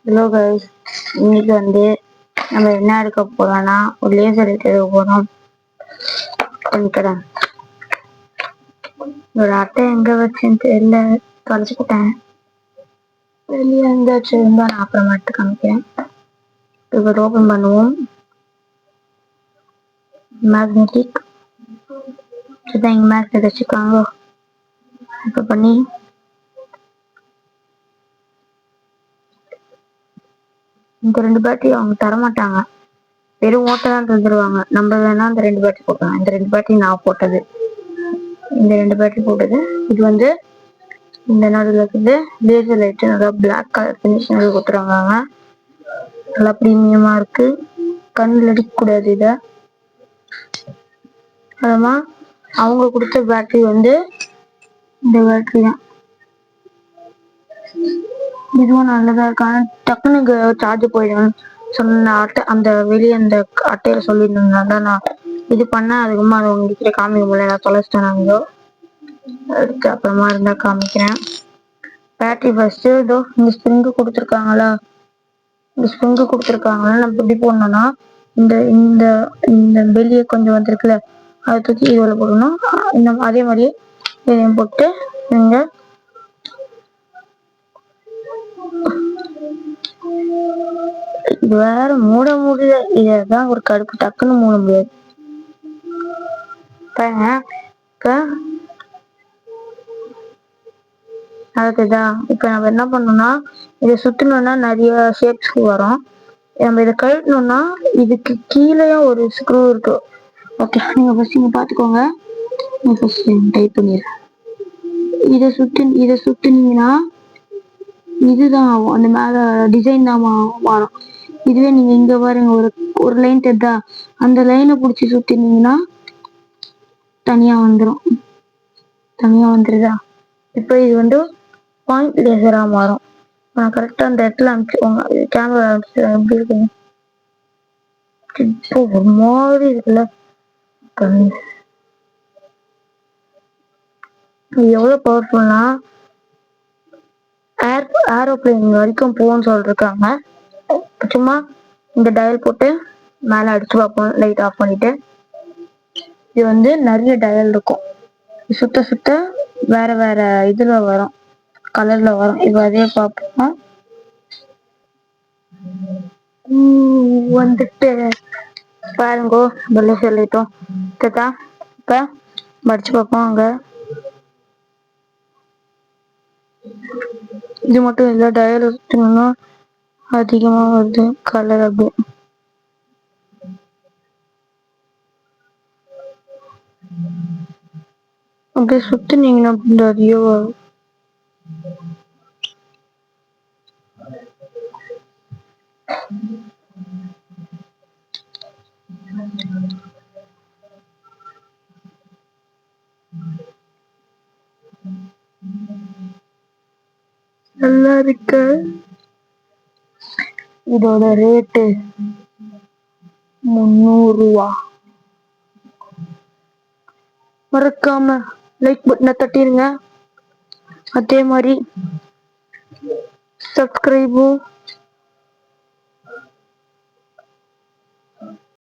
Hello guys, இன்னைக்கு நம்ம என்ன எடுக்க போறோம்னா ஒரு லேசர் எடுக்க போறோம். பண்ணிக்கிறேன். ஒரு அட்டை எங்க வச்சுன்னு தெரியல, தொலைச்சுக்கிட்டேன். வெளியே எங்கேயாச்சும் இருந்தா நான் அப்புறமா எடுத்து காமிக்கிறேன். இப்போ ஓப்பன் பண்ணுவோம். மேக்னெட்டிக் இதான் இங்கே மேக்னெட் வச்சுக்காங்க. இப்போ பண்ணி இந்த 2 பேட்டரி அவங்க தரமாட்டாங்க, வெறும் ஓட்டை தான் தந்துடுவாங்க. நம்ம வேணா அந்த 2 பேட்டரி போட்டோம். இந்த 2 பேட்டரி நான் போட்டது, இந்த 2 பேட்டரி போட்டது. இது இந்த நடுவில் இருக்குது லேசர் லைட்டு, நல்லா பிளாக் கலர் ஃபினிஷிங் கொடுத்துருவாங்க. நல்லா ப்ரீமியமாக இருக்கு. கண்ணில் அடிக்கக்கூடாது. இதை அதமா அவங்க கொடுத்த பேட்டரி இந்த பேட்டரி தான். இதுவும் நல்லதா இருக்கு. ஆனால் டக்குனு சார்ஜ் போயிடும் சொன்ன அந்த வெளியே அந்த அட்டையில சொல்லியிருந்தாங்க. நான் இது பண்ணேன், அதுக்குமா அதை உங்ககிட்ட காமிக்க முடியல, நான் தொலைச்சிட்டேன். நாங்கள் எடுத்து அப்புறமா இருந்தா காமிக்கிறேன். பேட்டரி ஃபர்ஸ்ட் இதோ இந்த ஸ்ப்ரிங்கு கொடுத்துருக்காங்களா, இந்த ஸ்ப்ரிங்கு கொடுத்துருக்காங்களா. நம்ம இப்படி போடணும்னா இந்த இந்த இந்த வெளியே கொஞ்சம் வந்துருக்குல்ல, அதை தூக்கி இதுல போடணும். இந்த அதே மாதிரியே இதையும் போட்டு நீங்க இது வேற மூட முடியல. இதுதான் ஒரு கடுப்பு, டக்குன்னு மூட முடியாது. பாருங்க, அதுக்குதா இப்ப நம்ம என்ன பண்ணணும்னா, இதை சுத்தணும்னா நிறைய ஷேப்ஸ் வரும். நம்ம இதை கழட்டணும்னா இதுக்கு கீழே ஒரு ஸ்க்ரூ இருக்கு. ஓகே, நீங்க ஃபர்ஸ்ட் பாத்துக்கோங்க. டைப் பண்ணிடுறேன். இதை சுத்தினீங்கன்னா இதுதான் ஆகும், அந்த மேல டிசைன் தான் மாறும். இதுவே நீங்க இங்க பாருங்க, ஒரு லைன் தெரிதா, அந்த லைனை பிடிச்சி சுத்தினீங்கன்னா தனியா வந்துருதா. இப்போ இது பாயிண்ட் லேசரா மாறும். நான் கரெக்டா அந்த இடத்துல அனுப்பிச்சுக்கோங்க. கேமரா எப்படி இருக்குங்க, இப்போ ஒரு மாதிரி இருக்குல்ல. இது எவ்வளவு பவர்ஃபுல்னா ஏரோப்ளேன் வரைக்கும் போகும்னு சொல்லிருக்காங்க. சும்மா இந்த டயல் போட்டு மேல அடிச்சு பார்ப்போம். லைட் ஆஃப் பண்ணிட்டு இது நிறைய டயல் இருக்கும். சுத்த சுத்த வேற வேற இதுல வரும், கலர்ல வரும். இப்ப அதே பார்ப்போம். வந்துட்டு பாருங்கோ, வெளில சொல்லிட்டோம். இப்ப மடிச்சு பார்ப்போம். அங்க இது மட்டும் இல்ல, டயல் சுத்தணும்னா அதிகமா வருது கலர். அப்படியே சுத்தினீங்கன்னா அதிகோ வரும். நல்லா இருக்கு. இதோட ரேட்டு 300 ரூபா. மறக்காம லைக் பட்டனை தட்டிருங்க. அதே மாதிரி சப்ஸ்கிரைபும்